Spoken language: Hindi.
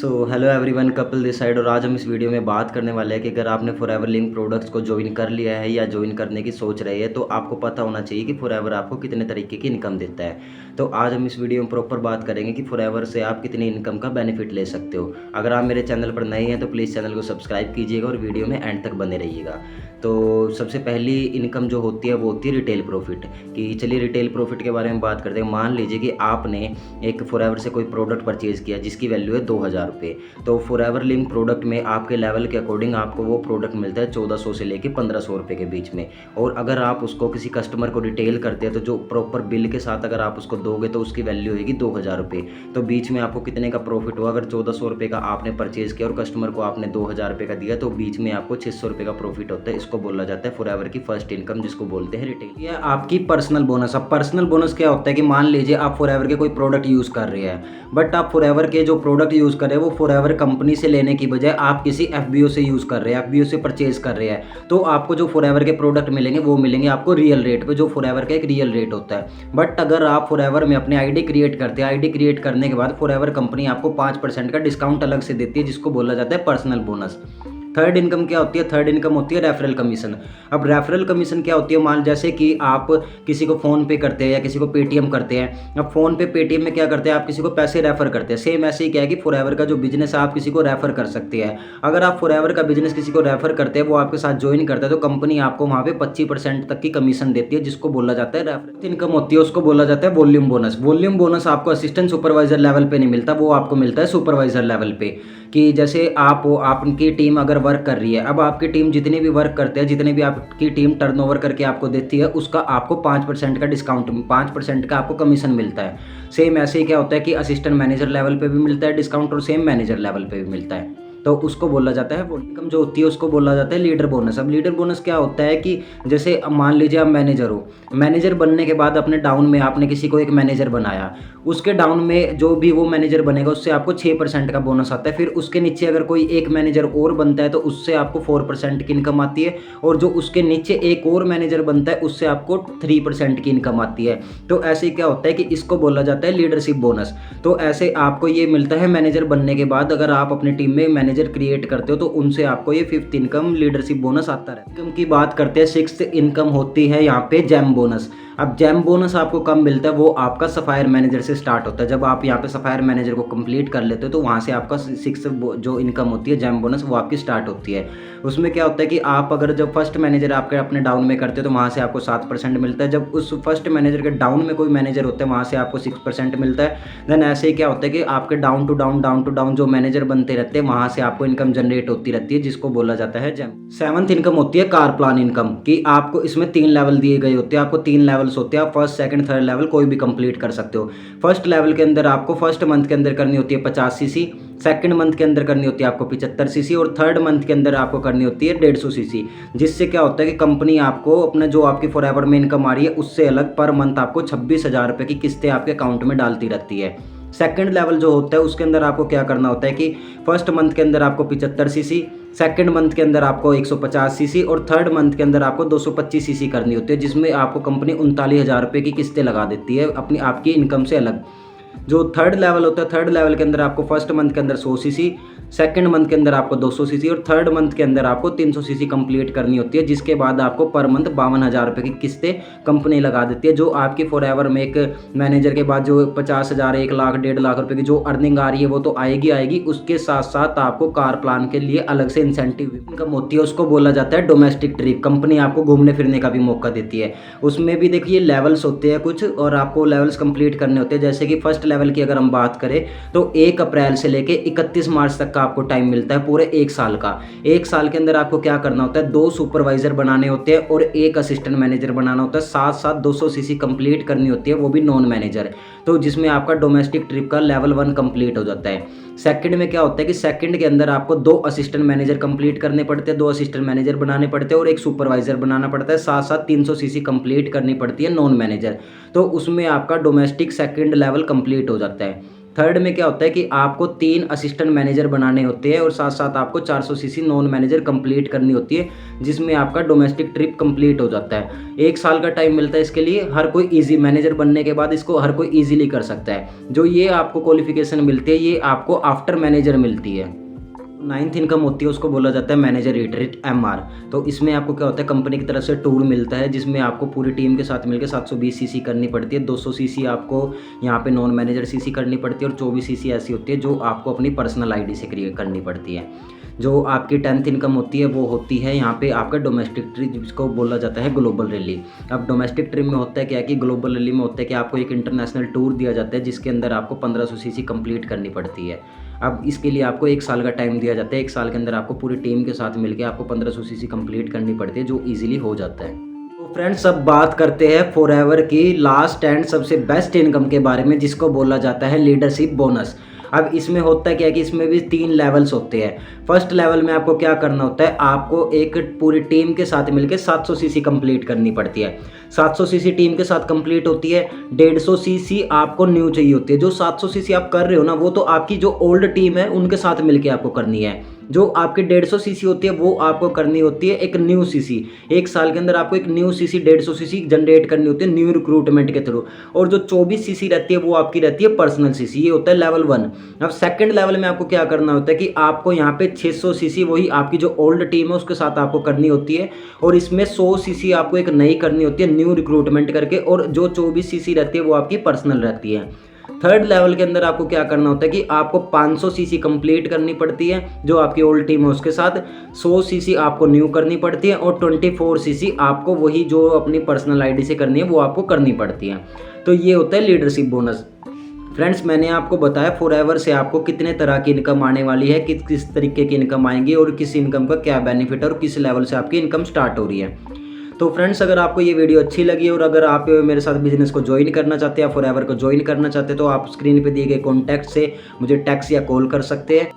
Hello everyone, Kapil this side. और आज हम इस वीडियो में बात करने वाले हैं कि अगर आपने फॉरएवर लिंक प्रोडक्ट्स को ज्वाइन कर लिया है या ज्वाइन करने की सोच रहे हैं तो आपको पता होना चाहिए कि फॉरएवर आपको कितने तरीके की इनकम देता है। तो आज हम इस वीडियो में प्रॉपर बात करेंगे कि फॉरएवर से आप कितनी इनकम का बेनिफिट ले सकते हो। अगर आप मेरे चैनल पर नए हैं तो प्लीज़ चैनल को सब्सक्राइब कीजिएगा और वीडियो में एंड तक बने रहिएगा। तो सबसे पहली इनकम जो होती है वो होती है रिटेल प्रॉफिट। कि चलिए रिटेल प्रॉफिट के बारे में बात करते हैं। मान लीजिए कि आपने एक फॉरएवर से कोई प्रोडक्ट परचेज़ किया जिसकी वैल्यू है 2000 रुपये। तो फॉरएवर लिंक प्रोडक्ट में आपके लेवल के अकॉर्डिंग आपको वो प्रोडक्ट मिलता है 1400 से लेके 1500 रुपये के बीच में। और अगर आप उसको किसी कस्टमर को रिटेल करते हैं तो जो प्रॉपर बिल के साथ अगर आप उसको दोगे तो उसकी वैल्यू होगी 2000 रुपये। तो बीच में आपको कितने का प्रॉफिट हुआ? अगर 1400 रुपये का आपने परचेज़ किया और कस्टमर को आपने 2000 रुपये का दिया तो बीच में आपको 600 रुपये का प्रॉफिट होता है। इसको बोला जाता है फॉरएवर की फर्स्ट इनकम, जिसको बोलते हैं रिटेल। यह आपकी पर्सनल बोनस। अब पर्सनल बोनस क्या होता है कि मान लीजिए आप फॉरएवर के कोई प्रोडक्ट यूज़ कर रहे हैं, बट आप फॉरएवर के जो प्रोडक्ट यूज़ कर रहे हैं वो फॉरएवर कंपनी से लेने की बजाय आप किसी एफबीओ से यूज़ कर रहे हैं, एफबीओ से परचेज कर रहे हैं, तो आपको जो फॉरएवर के प्रोडक्ट मिलेंगे वो मिलेंगे आपको रियल रेट पे, जो फॉरएवर का एक रियल रेट होता है। बट अगर आप फॉरएवर में अपने आईडी क्रिएट करते हैं, आईडी क्रिएट करने के बाद फॉरएवर कंपनी आपको 5% का डिस्काउंट अलग से देती है, जिसको बोला जाता है पर्सनल बोनस। थर्ड इनकम क्या होती है? थर्ड इनकम होती है रेफरल कमीशन। अब रेफरल कमीशन क्या होती है? मान जैसे कि आप किसी को फ़ोन पे करते हैं या किसी को पेटीएम करते हैं। अब फ़ोन पे पेटीएम में क्या करते हैं? आप किसी को पैसे रेफ़र करते हैं। सेम ऐसे ही क्या है कि फॉरएवर का जो बिजनेस है आप किसी को रेफ़र कर सकते हैं। अगर आप फॉरएवर का बिजनेस किसी को रेफ़र करते हैं, वो आपके साथ ज्वाइन करता है, तो कंपनी आपको वहाँ पे 25% तक की कमीशन देती है, जिसको बोला जाता है रेफरल इनकम होती है। उसको बोला जाता है वॉल्यूम बोनस। वॉल्यूम बोनस आपको असिस्टेंट सुपरवाइजर लेवल पे नहीं मिलता, वो आपको मिलता है सुपरवाइजर लेवल पे। कि जैसे आप हो, आपकी टीम अगर वर्क कर रही है, अब आपकी टीम जितने भी वर्क करते हैं, जितने भी आपकी टीम टर्नओवर करके आपको देती है, उसका आपको 5% का डिस्काउंट, 5% का आपको कमीशन मिलता है। सेम ऐसे ही क्या होता है कि असिस्टेंट मैनेजर लेवल पे भी मिलता है डिस्काउंट और सेम मैनेजर लेवल पे भी मिलता है। तो उसको बोला जाता है वो इनकम जो होती है उसको बोला जाता है लीडर बोनस। अब लीडर बोनस क्या होता है कि जैसे अब मान लीजिए आप मैनेजर हो, मैनेजर बनने के बाद अपने डाउन में आपने किसी को एक मैनेजर बनाया, उसके डाउन में जो भी वो मैनेजर बनेगा उससे आपको 6% का बोनस आता है। फिर उसके नीचे अगर कोई एक मैनेजर और बनता है तो उससे आपको 4% की इनकम आती है, और जो उसके नीचे एक और मैनेजर बनता है उससे आपको 3% की इनकम आती है। तो ऐसे क्या होता है कि इसको बोला जाता है लीडरशिप बोनस। तो ऐसे आपको ये मिलता है मैनेजर बनने के बाद। अगर आप अपनी टीम में मैनेजर क्रिएट करते हो तो उनसे आपको ये फिफ्थ इनकम लीडरशिप बोनस आता है। इनकम की बात करते हैं, सिक्स्थ इनकम होती है यहाँ पे जैम बोनस। अब जैम बोनस आपको कब मिलता है? वो आपका सफायर मैनेजर से स्टार्ट होता है। जब आप यहाँ पे सफायर मैनेजर को कंप्लीट कर लेते हो तो वहाँ से आपका सिक्स जो इनकम होती है जैम बोनस वो आपकी स्टार्ट होती है। उसमें क्या होता है कि आप अगर जब फर्स्ट मैनेजर आपके अपने डाउन में करते हो तो वहाँ से आपको 7% मिलता है। जब उस फर्स्ट मैनेजर के डाउन में कोई मैनेजर होता है वहाँ से आपको 6% मिलता है। देन ऐसे ही क्या होता है कि आपके डाउन टू डाउन जो मैनेजर बनते रहते हैं वहाँ से आपको इनकम जनरेट होती रहती है, जिसको बोला जाता है जैम। सेवंथ इनकम होती है कार प्लान इनकम। कि आपको इसमें 3 लेवल दिए गए होते हैं। आपको 3 लेवल्स होते हैं, आप फर्स्ट सेकंड थर्ड लेवल कोई भी कंप्लीट कर सकते हो। फर्स्ट लेवल के अंदर आपको फर्स्ट मंथ के अंदर करनी होती है 50 सीसी, सेकंड मंथ के अंदर करनी होती है आपको 75 सीसी, और थर्ड मंथ के अंदर आपको करनी होती है 150 सीसी। जिससे क्या होता है कि कंपनी आपको अपने जो आपकी फॉरएवर में इनकम आ रही है उससे अलग पर मंथ आपको 26,000 रुपये की किस्तें आपके अकाउंट में डालती रहती है। सेकंड लेवल जो होता है उसके अंदर आपको क्या करना होता है कि फर्स्ट मंथ के अंदर आपको 75 सीसी, सेकंड मंथ के अंदर आपको 150 सीसी, और थर्ड मंथ के अंदर आपको 225 सीसी करनी होती है, जिसमें आपको कंपनी 39,000 रुपये की किस्तें लगा देती है अपनी आपकी इनकम से अलग। जो थर्ड लेवल होता है, थर्ड लेवल के अंदर आपको फर्स्ट मंथ के अंदर 100 सीसी, सेकंड मंथ के अंदर आपको 200 सीसी, और थर्ड मंथ के अंदर आपको 300 सीसी कंप्लीट करनी होती है। जिसके बाद आपको पर मंथ 52,000 रुपये की किस्तें कंपनी लगा देती है। जो आपकी फॉरएवर में एक मैनेजर के बाद जो 50,000, 1 लाख, 1.5 लाख रुपये की जो अर्निंग आ रही है वो तो आएगी। उसके साथ साथ आपको कार प्लान के लिए अलग से इंसेंटिव इनकम होती है, उसको बोला जाता है डोमेस्टिक ट्रिप। कंपनी आपको घूमने फिरने का भी मौका देती है। उसमें भी देखिए लेवल्स होते हैं कुछ, और आपको लेवल्स कंप्लीट करने होते हैं। जैसे कि फर्स्ट लेवल की अगर हम बात करें तो 1 अप्रैल से लेके 31 मार्च तक का आपको टाइम मिलता है, पूरे 1 साल का। 1 साल के अंदर आपको क्या करना होता है? 2 सुपरवाइजर बनाने होते हैं और 1 असिस्टेंट मैनेजर बनाना होता है। साथ साथ 200 सीसी कंप्लीट करनी होती है, वो भी नॉन मैनेजर। तो जिसमें आपका डोमेस्टिक ट्रिप का लेवल 1 कंप्लीट हो जाता है। सेकंड में क्या होता है कि सेकंड के अंदर आपको 2 असिस्टेंट मैनेजर कंप्लीट करने पड़ते हैं, 2 असिस्टेंट मैनेजर बनाने पड़ते हैं और 1 सुपरवाइजर बनाना पड़ता है। साथ साथ 300 सीसी कंप्लीट करनी पड़ती है नॉन मैनेजर। तो उसमें आपका डोमेस्टिक सेकंड लेवल कंप्लीट हो जाता है। थर्ड में क्या होता है कि आपको 3 असिस्टेंट मैनेजर बनाने होते हैं और साथ-साथ आपको 400 सीसी नॉन मैनेजर कंप्लीट करनी होती है, जिसमें आपका डोमेस्टिक ट्रिप कंप्लीट हो जाता है। 1 साल का टाइम मिलता है इसके लिए, हर कोई ईज़ी मैनेजर बनने के बाद इसको हर कोई ईज़िली कर सकता है। जो ये आपको क्वालिफ़िकेशन मिलती है, ये आपको आफ्टर मैनेजर मिलती है। 9th इनकम होती है, उसको बोला जाता है मैनेजर रिट्रीट एमआर। तो इसमें आपको क्या होता है, कंपनी की तरफ से टूर मिलता है जिसमें आपको पूरी टीम के साथ मिलकर 720 सीसी करनी पड़ती है। 200 सीसी आपको यहाँ पे नॉन मैनेजर सीसी करनी पड़ती है और 24 सीसी ऐसी होती है जो आपको अपनी पर्सनल आईडी से क्रिएट करनी पड़ती है। जो आपकी 10th इनकम होती है वो होती है यहाँ पे आपका डोमेस्टिक ट्रिप, जिसको बोला जाता है ग्लोबल रैली। अब डोमेस्टिक ट्रिप में होता है क्या है कि ग्लोबल रैली में होता है कि आपको एक इंटरनेशनल टूर दिया जाता है जिसके अंदर आपको 1500 सीसी कंप्लीट करनी पड़ती है। अब इसके लिए आपको 1 साल का टाइम दिया जाता है। 1 साल के अंदर आपको पूरी टीम के साथ मिलके आपको 1500 सीसी कंप्लीट करनी पड़ती है, जो ईज़िली हो जाता है। तो फ्रेंड्स, अब बात करते हैं फॉरएवर की लास्ट एंड सबसे बेस्ट इनकम के बारे में, जिसको बोला जाता है लीडरशिप बोनस। अब इसमें होता क्या है कि इसमें भी 3 लेवल्स होते हैं। फर्स्ट लेवल में आपको क्या करना होता है, आपको एक पूरी टीम के साथ मिलकर 700 सीसी कंप्लीट करनी पड़ती है। 700 सीसी टीम के साथ कंप्लीट होती है। 150 सीसी आपको न्यू चाहिए होती है। जो 700 सीसी आप कर रहे हो ना, वो तो आपकी जो ओल्ड टीम है उनके साथ मिलकर आपको करनी है। जो आपकी 150 सीसी होती है वो आपको करनी होती है एक न्यू सीसी। 1 साल के अंदर आपको एक न्यू सीसी 150 सीसी जनरेट करनी होती है न्यू रिक्रूटमेंट के थ्रू। और जो 24 सीसी रहती है वो आपकी रहती है पर्सनल सीसी। ये होता है लेवल 1। अब सेकंड लेवल में आपको क्या करना होता है कि आपको यहाँ पे 600 सीसी वही आपकी जो ओल्ड टीम है उसके साथ आपको करनी होती है, और इसमें 100 सीसी आपको एक नई करनी होती है न्यू रिक्रूटमेंट करके, और जो 24 सीसी रहती है वो आपकी पर्सनल रहती है। थर्ड लेवल के अंदर आपको क्या करना होता है कि आपको 500 सीसी कंप्लीट करनी पड़ती है जो आपकी ओल्ड टीम है उसके साथ, 100 सीसी आपको न्यू करनी पड़ती है, और 24 सीसी आपको वही जो अपनी पर्सनल आईडी से करनी है वो आपको करनी पड़ती है। तो ये होता है लीडरशिप बोनस। फ्रेंड्स, मैंने आपको बताया फॉरएवर से आपको कितने तरह की इनकम आने वाली है, किस तरीके की इनकम आएंगी और किस इनकम का क्या बेनिफिट है और किस लेवल से आपकी इनकम स्टार्ट हो रही है। तो फ्रेंड्स, अगर आपको ये वीडियो अच्छी लगी और अगर आप मेरे साथ बिजनेस को ज्वाइन करना चाहते हैं या फॉरएवर को ज्वाइन करना चाहते हैं तो आप स्क्रीन पे दिए गए कॉन्टैक्ट से मुझे टेक्स्ट या कॉल कर सकते हैं।